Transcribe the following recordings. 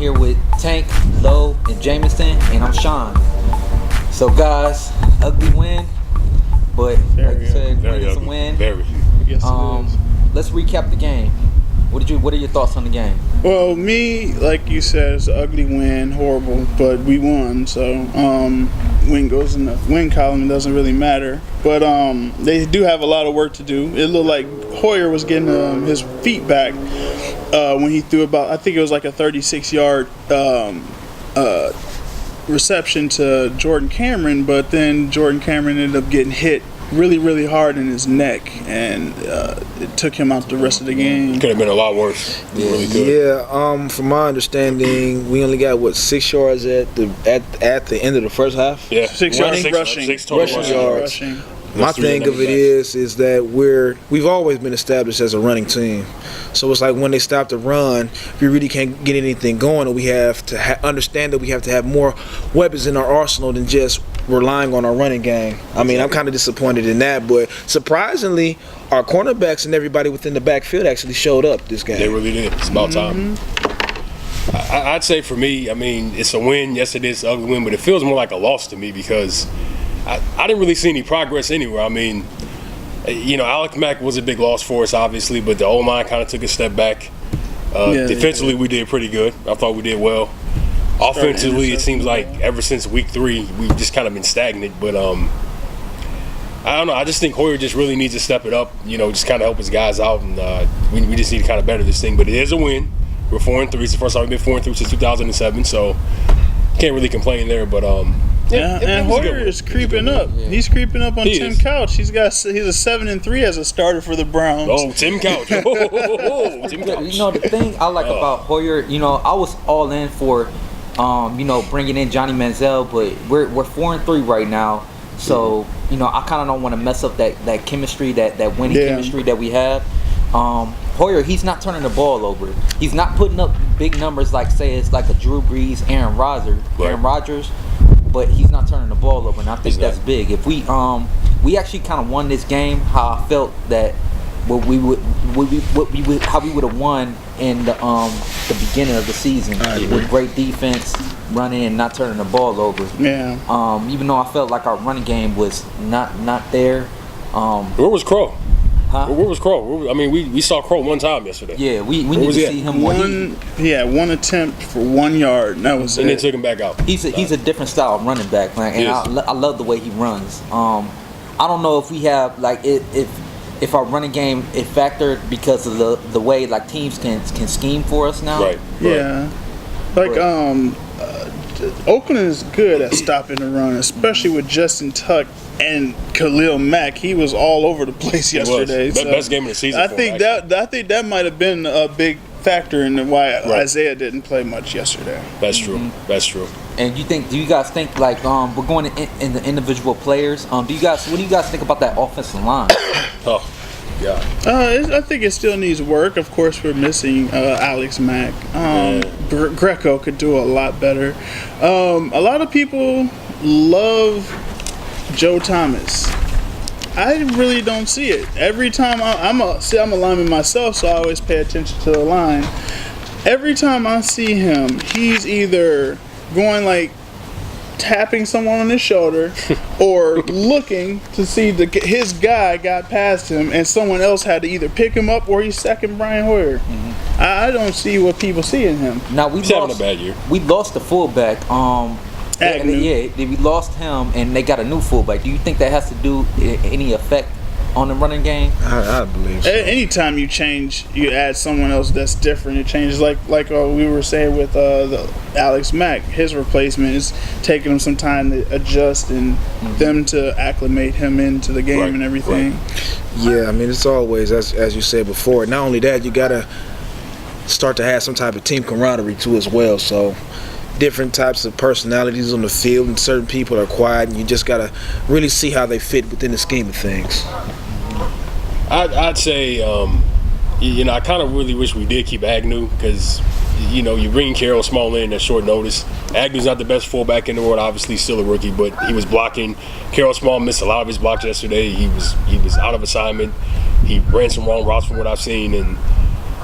here with Tank, Lowe, and Jameson, and I'm Sean. So guys, ugly win, but like you said, win is a win. Very. Yes, it is. Let's recap the game. What are your thoughts on the game? Well, me, like you said, it's an ugly win, horrible, but we won. So, win goes in the win column. It doesn't really matter. But they do have a lot of work to do. It looked like Hoyer was getting his feet back when he threw about, I think it was like a 36-yard reception to Jordan Cameron. But then Jordan Cameron ended up getting hit really, really hard in his neck, and it took him out the rest of the game. Could have been a lot worse. Really could. Yeah, from my understanding, we only got 6 yards at the end of the first half. Yeah, 6 yards rushing. Six total Rushing yards. Rushing. My thing of it is that we've always been established as a running team. So it's like when they stop the run, we really can't get anything going, and we have to understand that we have to have more weapons in our arsenal than just relying on our running game. I mean, I'm kind of disappointed in that, but surprisingly, our cornerbacks and everybody within the backfield actually showed up this game. They really did. It's about time. I'd say for me, I mean, it's a win. Yes, it is an ugly win, but it feels more like a loss to me because I didn't really see any progress anywhere. I mean, Alex Mack was a big loss for us, obviously, but the O-line kind of took a step back. Defensively, we did pretty good. I thought we did well. Offensively, it seems like ever since week 3, we've just kind of been stagnant. But I don't know. I just think Hoyer just really needs to step it up, just kind of help his guys out. And we just need to kind of better this thing. But it is a win. We're 4-3. It's the first time we've been 4-3 since 2007. So can't really complain there. But and Hoyer is creeping up. Yeah. He's creeping up on Tim Couch. He's a 7-3 as a starter for the Browns. Oh, Tim Couch. Tim Couch. The thing I like about Hoyer, I was all in for, bringing in Johnny Manziel, but we're 4-3 right now. So I kind of don't want to mess up that chemistry, that winning chemistry that we have. Hoyer, he's not turning the ball over. He's not putting up big numbers like, say, it's like a Drew Brees, Aaron Rodgers. But he's not turning the ball over, and I think that's big. If we actually kind of won this game, how I felt that how we would have won in the beginning of the season with great defense, running and not turning the ball over. Yeah. Even though I felt like our running game was not there. Where was Crow? Huh? Where was Crow? I mean, we saw Crow one time yesterday. Yeah, we need to see him one attempt for 1 yard. And that was and they took him back out. He's a different style of running back, man, and I love the way he runs. I don't know if we have if our running game is factored because of the way like teams can scheme for us now. Right. Yeah. Oakland is good at stopping the run, especially with Justin Tuck and Khalil Mack. He was all over the place yesterday. Best game of the season. I think that might have been a big factor in why Isaiah didn't play much yesterday. That's true. That's true. And do you guys think like we're going in the individual players? What do you guys think about that offensive line? Yeah. I think it still needs work. Of course, we're missing Alex Mack. Greco could do a lot better. A lot of people love Joe Thomas. I really don't see it. Every time I'm a lineman myself, so I always pay attention to the line. Every time I see him, he's either going like tapping someone on his shoulder or looking to see his guy got past him and someone else had to either pick him up or he's sacking Brian Hoyer. Mm-hmm. I don't see what people see in him. Now he's having a bad year. We lost the fullback. We lost him and they got a new fullback. Do you think that has to do any effect on the running game? I believe so. Anytime you add someone else that's different, it changes. Like we were saying with the Alex Mack, his replacement is taking him some time to adjust and them to acclimate him into the game and everything. Right. Yeah, I mean, it's always, as you said before, not only that, you got to start to have some type of team camaraderie too as well. So different types of personalities on the field, and certain people are quiet, and you just got to really see how they fit within the scheme of things. I'd say, I kind of really wish we did keep Agnew because, you bring Carroll Small in at short notice. Agnew's not the best fullback in the world, obviously still a rookie, but he was blocking. Carroll Small missed a lot of his blocks yesterday. He was out of assignment. He ran some wrong routes from what I've seen, and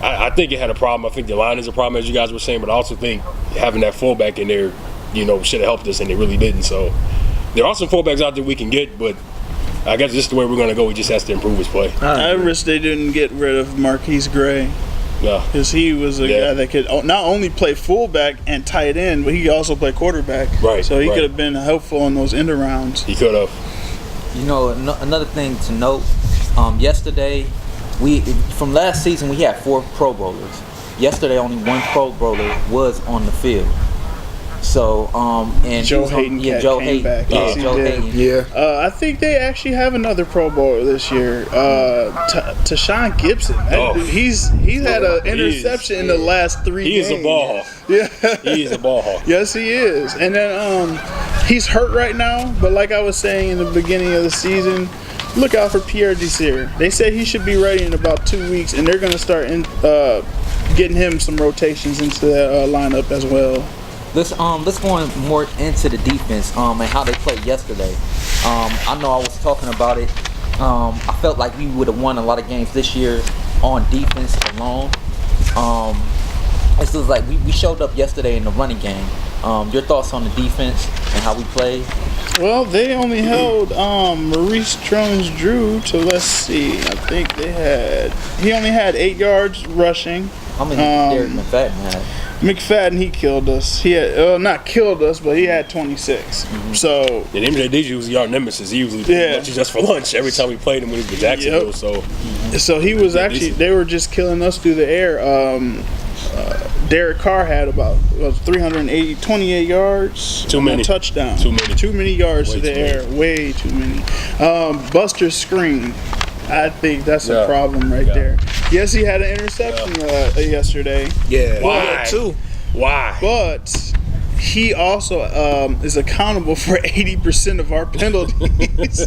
I think it had a problem. I think the line is a problem, as you guys were saying, but I also think having that fullback in there, should have helped us, and it really didn't. So there are some fullbacks out there we can get, but I guess this is the way we're going to go. He just has to improve his play. I wish they didn't get rid of Marquise Gray. No. Because he was a guy that could not only play fullback and tight end, but he could also play quarterback. Right. So he right. could have been helpful in those end arounds. He could have. Another thing to note, yesterday, from last season we had 4 Pro Bowlers. Yesterday only 1 Pro Bowler was on the field. So and Joe Hayden came back. Yes, he Joe did. Hayden. Yeah. I think they actually have another Pro Bowler this year. Tashawn Gibson. He's had an interception in the last 3 games. He is a ball hawk. Yeah. He is a ball hawk. Yes, he is. And then he's hurt right now, but like I was saying in the beginning of the season, look out for Pierre Desir. They said he should be ready in about 2 weeks, and they're going to start getting him some rotations into that lineup as well. Let's go more into the defense and how they played yesterday. I know I was talking about it. I felt like we would have won a lot of games this year on defense alone. It was like we showed up yesterday in the running game. Your thoughts on the defense and how we played? Well, they only held Maurice Jones-Drew to, let's see, I think he only had 8 yards rushing. How many Derek McFadden had? McFadden, he killed us. He had not killed us, but he had 26. Mm-hmm. So And MJD was our nemesis. He usually lunches us for lunch every time we played him when he was in Jacksonville. So he was actually, they were just killing us through the air. Derek Carr had about 28 yards. Too many. A touchdown. Too many. Yards Way to the too air. many. Way too many. Buster Screen. I think that's a problem right there. Yes, he had an interception yesterday. Yeah. Why? Too. Why? But he also is accountable for 80% of our penalties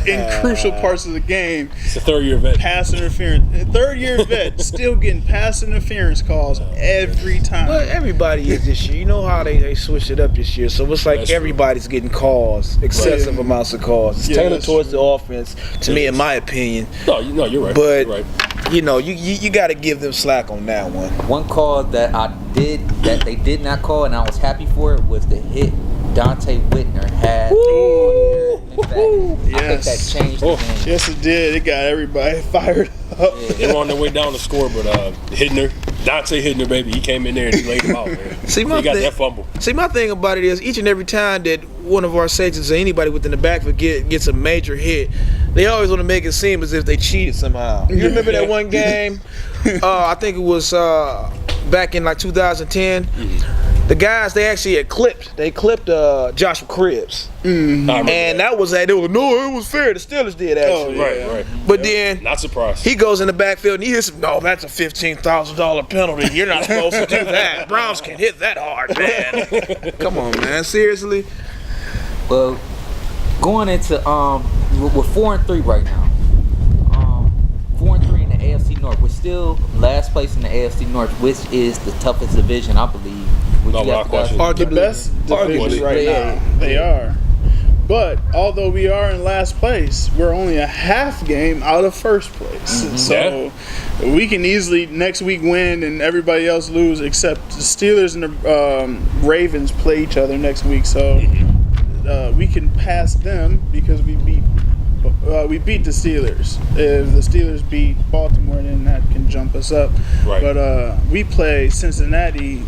in crucial parts of the game. It's a third-year vet. Pass interference. Third-year vet still getting pass interference calls every time. Well, everybody is this year. You know how they switched it up this year. So it's like That's true. everybody's getting calls, excessive Right. amounts of calls. It's Yeah, tailored that's towards the offense, to me, in my opinion. No, you're right. But you're right. you got to give them slack on that one. One call that they did not call, and I was happy for it, was the hit Dante Whitner had on Derek McFadden. I think Yes. that changed the game. Yes, it did. It got everybody fired up. They were on their way down the score, but Dante Hittner, baby, he came in there and he laid him out, man. See, He got that fumble. See, my thing about it is each and every time that one of our safeties or anybody within the backfield gets a major hit, they always want to make it seem as if they cheated somehow. You remember that one game? I think it was back in like 2010. The guys, they actually clipped Joshua Cribbs. I remember And that was it was fair. The Steelers did actually. Right. But then Not surprised. he goes in the backfield and he hits him. No, that's a $15,000 penalty. You're not supposed to do that. Browns can't hit that hard, man. Come on, man. Seriously. Well, going into we're 4-3 right now. 4-3 in the AFC North. We're still last place in the AFC North, which is the toughest division, I believe. Would No, you without guys- question. The best division right now. They are. But although we are in last place, we're only a half game out of first place. So we can easily next week win and everybody else lose, except the Steelers and the Ravens play each other next week. So we can pass them because we beat the Steelers. If the Steelers beat Baltimore, then that can jump us up. Right. But we play Cincinnati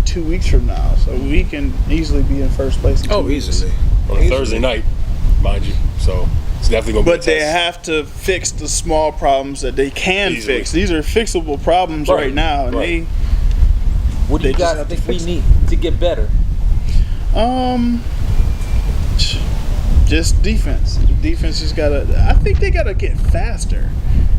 2 weeks from now, so we can easily be in first place. In 2 weeks. Easily. On a Thursday night, mind you. So it's definitely going to be But a they test. have to fix the small problems that they can Easily. fix. These are fixable problems right now, and Right. What do you They just guys have to think we fix it. need to get better? just defense. Defense just gotta. I think they gotta get faster.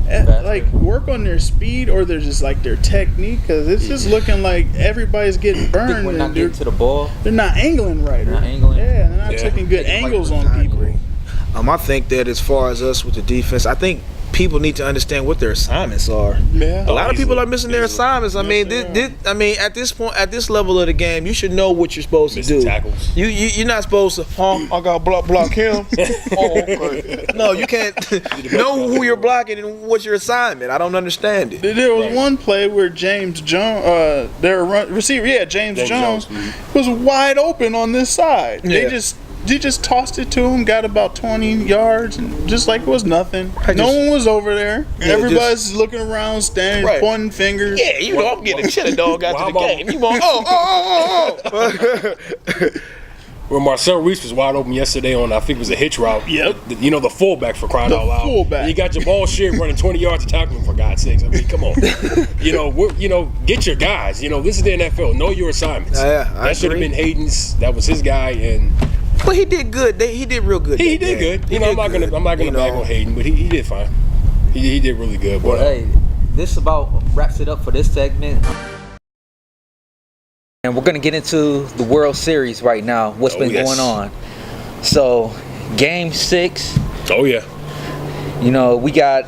Like work on their speed or their just like their technique, because it's just looking like everybody's getting I think burned. we're and not getting to the ball. they're not angling right. Not angling. Yeah, they're not Yeah. taking good Taking right angles with on time. people. I think that as far as us with the defense, I think people need to understand what their assignments are. Yeah. A lot of people are missing their Easily. assignments. I mean, at this point, at this level of the game, you should know what you're supposed to Missing do. tackles. You're not supposed to. I got block him. Oh, okay. No, you can't know who you're blocking and what's your assignment. I don't understand it. There was one play where James Jones, their receiver, James Jones, was wide open on this side. Yeah. They just tossed it to him, got about 20 yards, and just like it was nothing. No one was over there. Yeah, Everybody's looking around, standing, Right. pointing fingers. Yeah, you know I'm getting chili dog after the Well, game. You want oh. Where Marcel Reese was wide open yesterday on, I think it was a hitch route. Yep. The fullback for crying The out loud. fullback. You got your ball shit running 20 yards to tackle him, for God's sakes. I mean, come on. Get your guys. This is the NFL. Know your assignments. Yeah, I that should have agree. been Hayden's. That was his guy, and But he did good. He did real good. he that did game. good. He I'm did not good. gonna You bag know. on Hayden, but he did fine. He did really good. But Well, hey, this about wraps it up for this segment. And we're gonna get into the World Series right now. What's been yes. going on? So, Game 6. oh yeah, We got,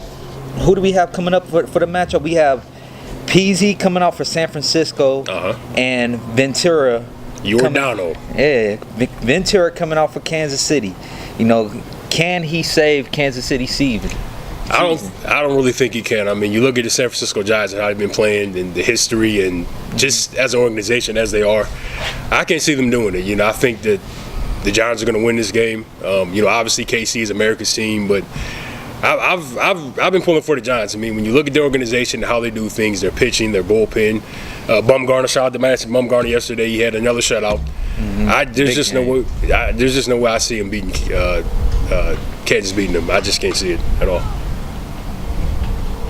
who do we have coming up for the matchup? We have PZ coming out for San Francisco, and Ventura. Giordano. Ventura coming out for Kansas City. Can he save Kansas City season? I don't really think he can. I mean, you look at the San Francisco Giants and how they've been playing and the history and just as an organization as they are, I can't see them doing it. I think that the Giants are going to win this game. Obviously KC is America's team, but I've been pulling for the Giants. I mean, when you look at their organization and how they do things, their pitching, their bullpen. Bumgarner, shout out to Madison Bumgarner yesterday. He had another shutout. There's just no way. There's just no way I see him beating Kansas beating them. I just can't see it at all.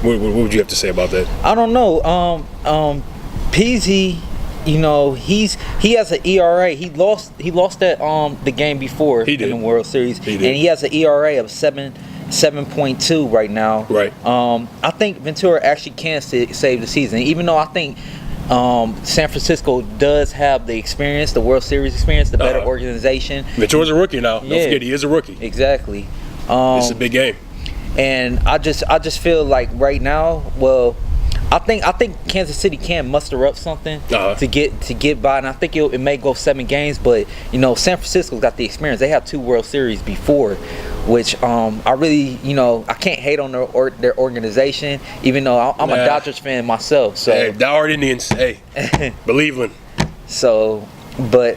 What would you have to say about that? I don't know. PZ, he has an ERA. He lost that the game before He did. in the World Series, He did. and he has an ERA of 7.2 right now. Right. I think Ventura actually can save the season, even though I think San Francisco does have the experience, the World Series experience, the better organization. Ventura's a rookie now. Don't Yeah. forget, he is a rookie. Exactly. This is a big game. And I just feel like right now, well, I think Kansas City can muster up something to get by, and I think it may go 7 games. But San Francisco's got the experience. They have 2 World Series before, which I really I can't hate on their organization, even though I'm a Dodgers fan myself. So Hey, Diehard Indians. Hey, Believeland. so, but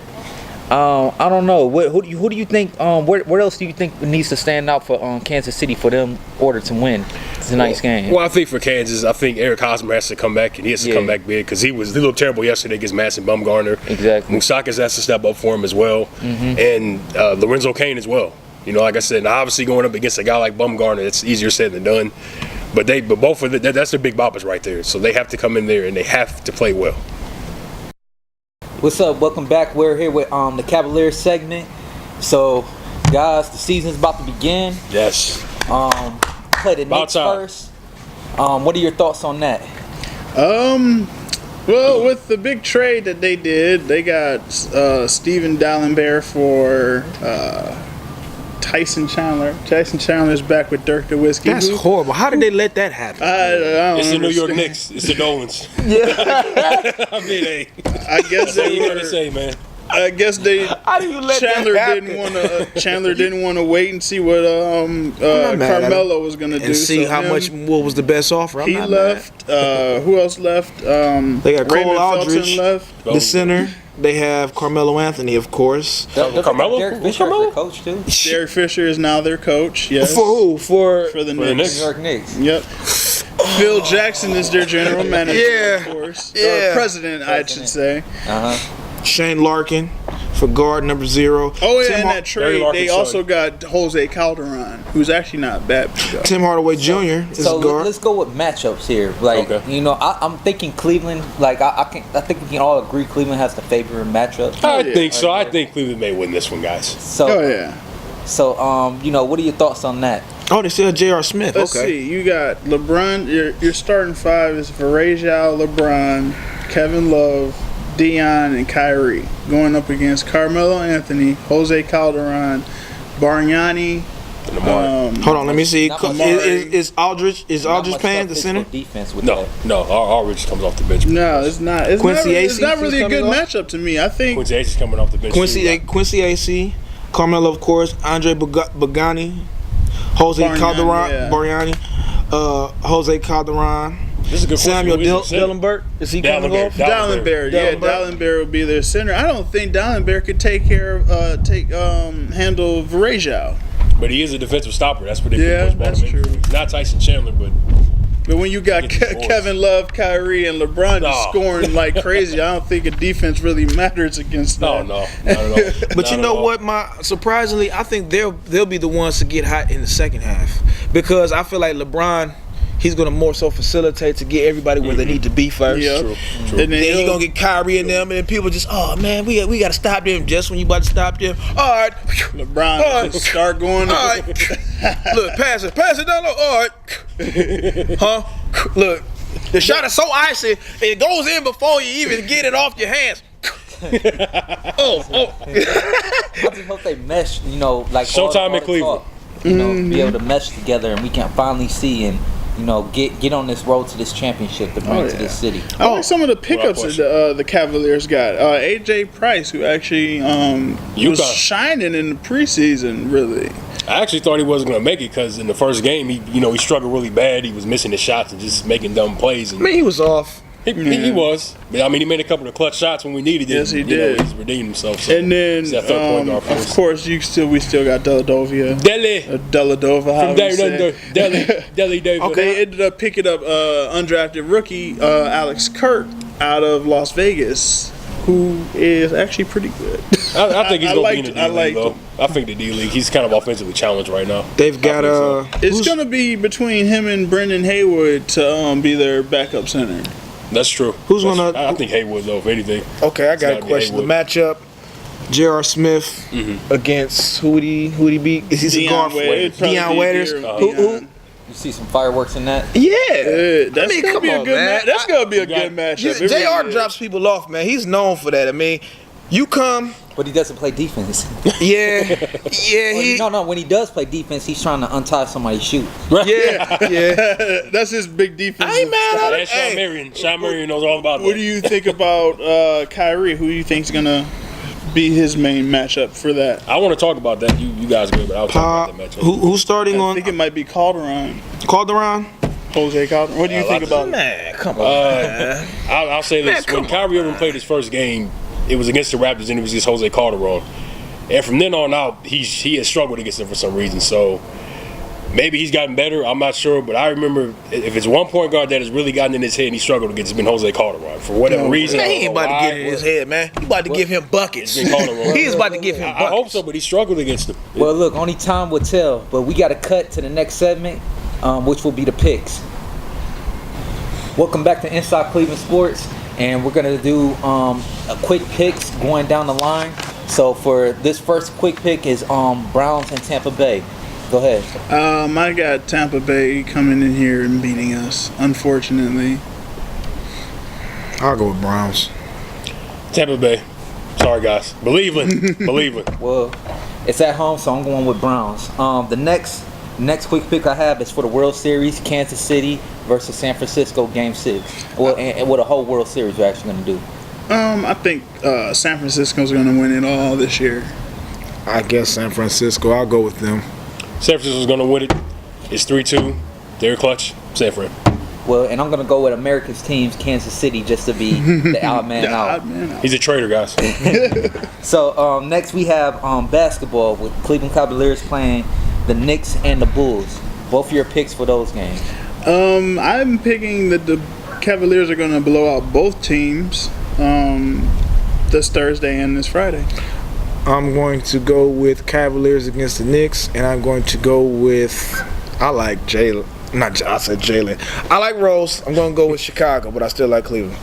I don't know. Who do you think? What else do you think needs to stand out for Kansas City for them order to win tonight's game? Well, I think for Kansas, I think Eric Hosmer has to come back, and he has to come back big because he looked terrible yesterday against Madison Bumgarner. Exactly. Moustakas has to step up for him as well, and Lorenzo Cain as well. Like I said, and obviously going up against a guy like Bumgarner, it's easier said than done. But both of that's their big boppers right there. So they have to come in there and they have to play well. What's up? Welcome back. We're here with the Cavaliers segment. So, guys, the season's about to begin. Yes. Play the About Knicks time. first. What are your thoughts on that? Well, with the big trade that they did, they got Steven Dallenberg for Tyson Chandler. Tyson Chandler's back with Dirk Nowitzki. That's horrible. How did they let that happen? I don't It's the New York understand. Knicks. It's the Dolans. Yeah. I mean, hey. I guess That's all they you got to were. say, man. I guess they. How do you let Chandler that didn't happen? want to. Chandler didn't want to wait and see what not mad at Carmelo was going to do. And see so how him- much. What was the best offer? I'm he not left. Who else left? They got Cole Raymond Aldridge. Felton left. mad. The center. They have Carmelo Anthony, of course. Carmelo? Derek Who's Fisher is Carmelo? the coach too. Derek Fisher is now their coach. Yes. For who? For For the For the Knicks. Knicks. New York Knicks. Yep. Phil Jackson is their general manager. Yeah. Of course. Yeah. President, I should say. Shane Larkin for guard number 0. Oh yeah, Tim in Har- that trade, Larkin's they son. also got Jose Calderon, who's actually not bad. Tim Hardaway Jr. is So guard. let's go with matchups here. Like Okay. I'm thinking Cleveland. Like I think we can all agree Cleveland has the favorite matchup. I yeah. think so. I think Cleveland may win this one, guys. So Oh yeah. so what are your thoughts on that? Oh, they still have J.R. Smith. Let's Okay. see. You got LeBron. Your starting 5 is Varejao, LeBron, Kevin Love, Dion, and Kyrie going up against Carmelo Anthony, Jose Calderon, Bargnani, And Amari. Hold on, let me see. Not much- Is Aldridge Not much playing the physical center? defense with No, that. no, our Rich comes off the bench. No, it's not. It's Quincy not, it's Ace not is really a good coming off? matchup to me. I think Quincy Ace is coming off the bench. Quincy AC, Carmelo, of course, Andre Bagani, Jose Bargnani, Calderon, yeah. Bargnani, Jose Calderon, This is a good Samuel question. Who is the center? Dillenberg. Is he coming Dallenberg. off? Dallenberg. Yeah, Dallenberg. Dallenberg would be their center. I don't think Dallenberg could take care of handle Varejao. But he is a defensive stopper. That's what they Yeah, push that's true. He's not Tyson Chandler, but But when you got Get the boards. Kevin Love, Kyrie, and LeBron just No. scoring like crazy, I don't think a defense really matters against no, that. no, not at all. But Not you at know all. what? Surprisingly, I think they'll be the ones to get hot in the second half because I feel like LeBron, he's gonna more so facilitate to get everybody where they need to be first. Yeah. True. And then Then he he'll- gonna get Kyrie in them, and then people just, oh man, we gotta stop them. Just when you about to stop them, all right, LeBron All right. just start going. all right, look, pass it down low, all right, huh? Look, the shot is so icy, it goes in before you even get it off your hands. oh. I just hope they mesh, you know, like Showtime all in the Cleveland. talk, you know, be able to mesh together, and we can finally see and you know get on this road to this championship to bring Oh, to yeah. this city. I like some of the pickups Without that the Cavaliers got. AJ Price, who actually was UConn. shining in the preseason, really. I actually thought he wasn't going to make it because in the first game, he struggled really bad. He was missing his shots and just making dumb plays. And I mean, he was off. he was. But, I mean, he made a couple of clutch shots when we needed it. Yes, he You know, did. he's redeemed himself. So And then, he's that third point guard for of us. course, we still got Deladovia. Delhi. Deladova, how From we down say. under. Delhi David. They ended up picking up undrafted rookie Alex Kirk out of Las Vegas, who is actually pretty good. I think he's I going to be in liked- the I D-League, liked though. him. I think the D-League, he's kind of offensively challenged right now. They've got I think It's going to be between him and Brendan Haywood to be their backup center. That's true. Who's gonna- I think Haywood, though, if anything. Okay, I It's got a gotta be question. The Haywood. matchup: J.R. Smith against who would he beat? Is he a guard? It'd probably Deion be Waiters. Deion. Who? You see some fireworks in that. Yeah. That's I mean, gonna come be a on, good man. That's gonna be a got- good matchup. It J.R. really is. drops people off, man. He's known for that. I mean, you come, But he doesn't play defense. yeah, he, no, when he does play defense, he's trying to untie somebody's shoe. yeah. That's his big defense. I ain't mad at That's Sean Hey. Marion. Sean Marion knows all about that. What do you think about Kyrie? Who do you think's gonna be his main matchup for that? I want to talk about that. You guys good, but I'll talk about that matchup. Who's starting I on think it might be Calderon. Calderon? Jose Calderon. What do you think about it? Man, come on. I'll say this: Man, when Kyrie Irving played his first game, it was against the Raptors, and it was against Jose Calderon. And from then on out, he has struggled against him for some reason. So maybe he's gotten better. I'm not sure, but I remember if it's one point guard that has really gotten in his head and he struggled against, it's been Jose Calderon for whatever reason. Man, I he don't ain't know about to why. get in his head, man. He about to give him buckets. It's been Calderon. He is about to give him I buckets. hope so, but he struggled against him. Well, look, only time will tell. But we got to cut to the next segment, which will be the picks. Welcome back to Inside Cleveland Sports, and we're gonna do a quick picks going down the line. So for this first quick pick is Browns and Tampa Bay. Go ahead. I got Tampa Bay coming in here and beating us, unfortunately. I'll go with Browns. Tampa Bay. Sorry, guys. Believeland. Believeland. Well, it's at home, so I'm going with Browns. The next quick pick I have is for the World Series, Kansas City versus San Francisco, Game 6. Well, and what a whole World Series we're actually going to do. I think San Francisco's going to win it all this year. I guess San Francisco. I'll go with them. San Francisco's going to win it. It's 3-2. They're clutch. San Fran. Well, and I'm going to go with America's teams, Kansas City, just to be the odd man out. God, man. He's a traitor, guys. So next we have basketball with Cleveland Cavaliers playing the Knicks and the Bulls. Both of your picks for those games. I'm picking that the Cavaliers are going to blow out both teams this Thursday and this Friday. I'm going to go with Cavaliers against the Knicks, and I'm going to go with I like Jalen. I said Jalen. I like Rose. I'm going to go with Chicago, but I still like Cleveland.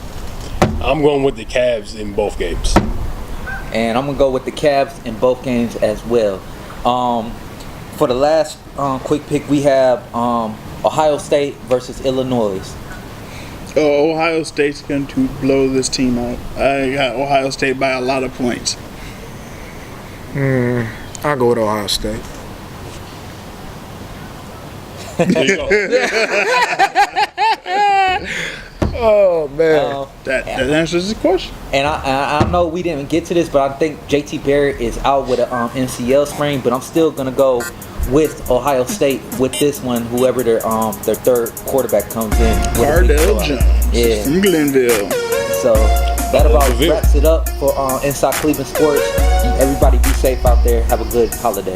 I'm going with the Cavs in both games. And I'm going to go with the Cavs in both games as well. For the last quick pick, we have Ohio State versus Illinois. Ohio State's going to blow this team out. I got Ohio State by a lot of points. I'll go with Ohio State. There you go. Oh man. That answers the question. And I know we didn't get to this, but I think JT Barrett is out with a MCL sprain. But I'm still gonna go with Ohio State with this one. Whoever their third quarterback comes in. Cardell Jones Yeah. from Glenville. So that about Glenville. wraps it up for Inside Cleveland Sports. Everybody be safe out there. Have a good holiday.